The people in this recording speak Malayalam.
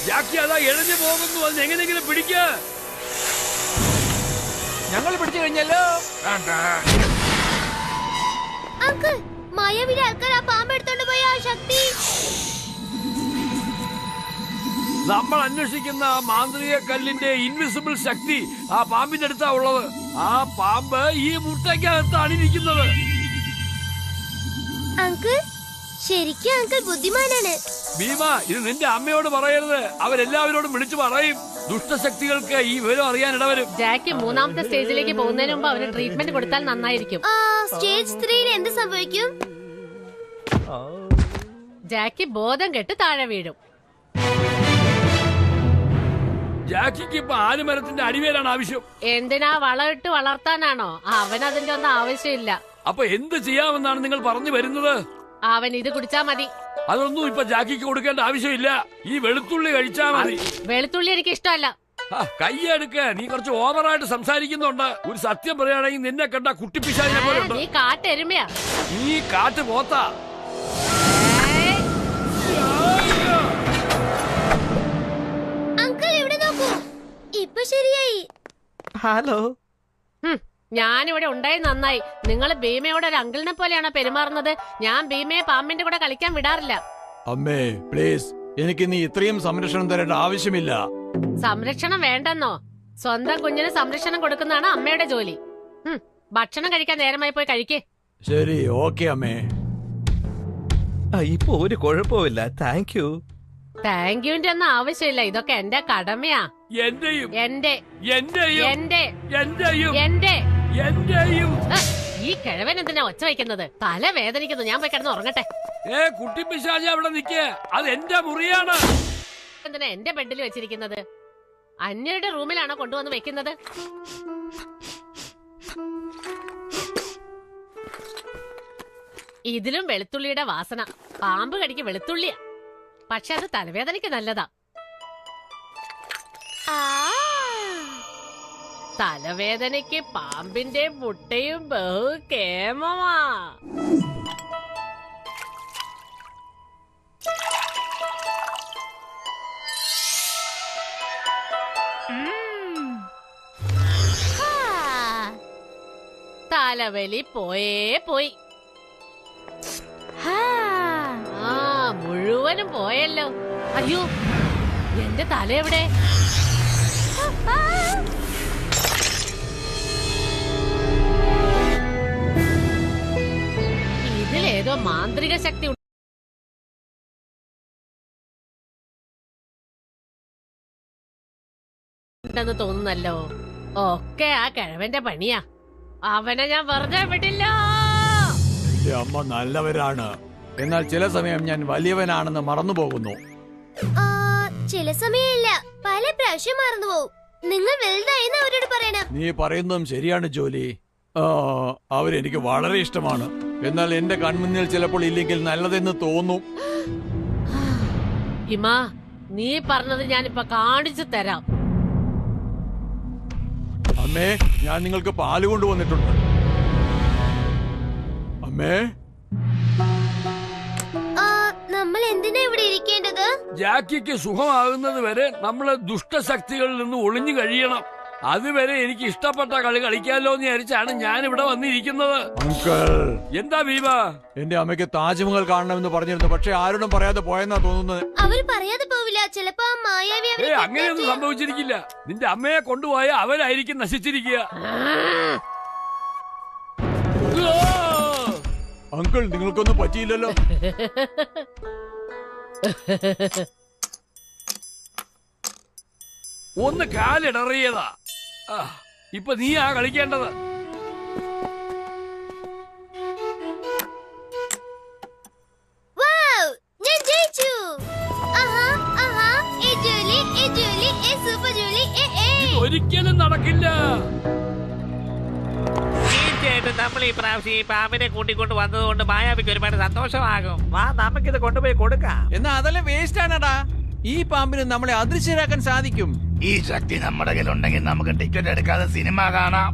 ജാക്കി അതാ എഴഞ്ഞു പോകുന്നു. അതിന് എങ്ങനെയെങ്കിലും പിടിക്ക. ഞങ്ങൾ പിടിച്ചു കഴിഞ്ഞല്ലോ. അങ്കിൾ, മായാവിയുടെ ആൾക്കാർ ആ പാമ്പ് എടുത്തോണ്ട് പോയ ആ ശക്തി. നമ്മൾ അന്വേഷിക്കുന്ന ആ മാന്ത്രിക കല്ലിന്റെ ഇൻവിസിബിൾ ശക്തി ആ പാമ്പിന്റെ അടുത്താ ഉള്ളത്. ആ പാമ്പ് ഈ മുട്ടയ്ക്കകത്താണ് ഇരിക്കുന്നത്. അങ്കിൾ, ശരിക്കും അങ്കിൾ ബുദ്ധിമാനാണ്. ഭീമ, ഇത് നിന്റെ അമ്മയോട് പറയരുത്. അവരെല്ലാവരോടും വിളിച്ചു പറയും. ദുഷ്ടശക്തികൾക്ക് ഈ വിവരം അറിയാൻ ഇടവരും. ജാക്കി മൂന്നാമത്തെ സ്റ്റേജിലേക്ക് പോകുന്നതിന് മുമ്പ് അവന് ട്രീറ്റ്മെന്റ് കൊടുത്താൽ നന്നായിരിക്കും. സ്റ്റേജ് 3 എന്ത് സംഭവിക്കും? ജാക്കി ബോധം കെട്ട് താഴെ വീഴും. ജാക്കിക്ക് ഇപ്പൊ ആലുമരത്തിന്റെ അടിവേരാണ് ആവശ്യം. എന്തിനാ വളമിട്ട് വളർത്താനാണോ? അവനതിന്റെ ഒന്നും ആവശ്യമില്ല. അപ്പൊ എന്ത് ചെയ്യാമെന്നാണ് നിങ്ങൾ പറഞ്ഞു വരുന്നത്? അവൻ ഇത് കുടിച്ചാ മതി. അതൊന്നും ഇപ്പൊ ജാക്കിക്ക് കൊടുക്കേണ്ട ആവശ്യമില്ല. ഈ വെളുത്തുള്ളി കഴിച്ചാ മതി. വെളുത്തുള്ളി എനിക്ക് ഇഷ്ടമല്ല. കയ്യെടുക്ക. നീ കുറച്ച് ഓവറായിട്ട് സംസാരിക്കുന്നുണ്ട്. ഒരു സത്യം പറയുകയാണെങ്കിൽ നിന്നെ കണ്ട കുട്ടിപ്പിശാചിനെ പോലെ ഉണ്ട്. നീ കാട്ടെരുമയാ. നീ കാട്ട് പോത്താ. അങ്കിൾ ഇവിടെ നോക്കൂ, ഇപ്പൊ ശരിയായി. ഹലോ. ഞാനിവിടെ ഉണ്ടായി നന്നായി. നിങ്ങൾ ഭീമയോട് ഒരു അങ്കിളിനെ പോലെയാണോ പെരുമാറുന്നത്? ഞാൻ ഭീമയെ പാമ്പിന്റെ കൂടെ കളിക്കാൻ വിടാറില്ല. അമ്മേ പ്ലീസ്, എനിക്ക് നീ ഇത്രയും സംരക്ഷണം തരേണ്ട ആവശ്യമില്ല. സംരക്ഷണം വേണ്ടെന്നോ? സ്വന്തം കുഞ്ഞിന് സംരക്ഷണം കൊടുക്കുന്നതാണ് അമ്മയുടെ ജോലി. ഭക്ഷണം കഴിക്കാൻ നേരമായി പോയി കഴിക്കേ. ശരി, ഓക്കെ അമ്മേ. ഇപ്പൊ ഒരു കുഴപ്പമില്ല. Thank you. താങ്ക് യുന്റെ ഒന്നും ആവശ്യമില്ല. ഇതൊക്കെ എന്റെ കടമയാ. എന്റെയും എന്റെ എന്റെയും എന്റെ എന്റെയും എന്റെ എന്റെയും. ഈ കിഴവൻ എന്തിനാ ഒച്ച വയ്ക്കുന്നത്? തല വേദനിക്കുന്നു. ഞാൻ പോയി കിടന്ന് ഉറങ്ങട്ടെ. കുട്ടിപ്പിശാചി അവിടെ നിൽക്കേ. അത് എന്റെ മുറിയാണ്. എന്തിനാ എന്റെ ബെഡിൽ വെച്ചിരിക്കുന്നത്? അന്യരുടെ റൂമിലാണോ കൊണ്ടുവന്ന് വെക്കുന്നത്? ഇതിലും വെളുത്തുള്ളിയുടെ വാസന. പാമ്പ് കടിക്ക് വെളുത്തുള്ളിയാ, പക്ഷെ അത് തലവേദനയ്ക്ക് നല്ലതാ. തലവേദനയ്ക്ക് പാമ്പിന്റെ മുട്ടയും ബഹു കേമമാ. തലവലി പോയേ പോയി. മുഴുവനും പോയല്ലോ. അയ്യോ, എന്റെ തല എവിടെ? ഇതിലേതോ മാന്ത്രിക ശക്തി ഉണ്ടെന്ന് തോന്നുന്നല്ലോ. ഒക്കെ ആ കിഴവന്റെ പണിയാ. അവനെ ഞാൻ വെറുതെ വിടില്ല. എന്റെ അമ്മ നല്ലവരാണ്, എന്നാൽ ചില സമയം ഞാൻ വലിയവനാണെന്ന് മറന്നുപോകുന്നു. ചില സമയമില്ല, പല പ്രാവശ്യം മറന്നു പോവും. നിങ്ങൾ വലുതായെന്ന് അവരോട് പറയണം. നീ പറയുന്നതും ശരിയാണ് ജോലി. അവരെനിക്ക് വളരെ ഇഷ്ടമാണ്. എന്നാൽ എന്റെ കൺമുന്നിൽ ചിലപ്പോൾ ഇല്ലെങ്കിൽ നല്ലതെന്ന് തോന്നും. ഹിമ, നീ പറഞ്ഞത് ഞാനിപ്പോ കാണിച്ചു തരാം. അമ്മേ, ഞാൻ നിങ്ങൾക്ക് പാല് കൊണ്ടുവന്നിട്ടുണ്ട്. അമ്മേ, നമ്മൾ എന്തിനാ ഇവിടെ ഇരിക്കേണ്ടത്? ജാക്കിക്ക് സുഖമാകുന്നത് വരെ നമ്മള് ദുഷ്ടശക്തികളിൽ നിന്ന് ഒളിഞ്ഞു കഴിയണം. അതുവരെ എനിക്ക് ഇഷ്ടപ്പെട്ട കളി കളിക്കാമല്ലോ എന്ന് വിചാരിച്ചാണ് ഞാൻ ഇവിടെ വന്നിരിക്കുന്നത്. അങ്കിൾ, എന്താ ഭീമ? എന്റെ അമ്മയ്ക്ക് താജ്മഹൽ കാണണമെന്ന് പറഞ്ഞിരുന്നു, പക്ഷെ ആരോടും പറയാതെ പോയെന്നാ തോന്നുന്നത്. അവര് പറയാതെ പോവില്ല. ചിലപ്പോ മായാവി അങ്ങനെയൊന്നും സംഭവിച്ചിരിക്കില്ല. നിന്റെ അമ്മയെ കൊണ്ടുപോയ അവരായിരിക്കും നശിച്ചിരിക്കുക. അങ്കിൾ, നിങ്ങൾക്കൊന്നും പറ്റിയില്ലല്ലോ. ഒന്ന് കാലിടറിയതാ. ഇപ്പൊ നീയാ കളിക്കേണ്ടത്. ഞാൻ ജയിച്ചു. ഒരിക്കലും നടക്കില്ല. തീർച്ചയായിട്ടും നമ്മൾ ഈ പ്രാവശ്യം ഈ പാമ്പിനെ കൂട്ടിക്കൊണ്ട് വന്നതുകൊണ്ട് മായാവിക്ക് ഒരുപാട് സന്തോഷമാകും. വാ, നമുക്കിത് കൊണ്ടുപോയി കൊടുക്കാം. എന്നാ അതെല്ലാം വേസ്റ്റ് ആണടാ. ഈ പാമ്പിന് നമ്മളെ അദൃശ്യരാക്കാൻ സാധിക്കും. ഈ ശക്തി നമ്മുടെ കയ്യിലുണ്ടെങ്കിൽ നമുക്ക് ടിക്കറ്റ് എടുക്കാതെ സിനിമ കാണാം.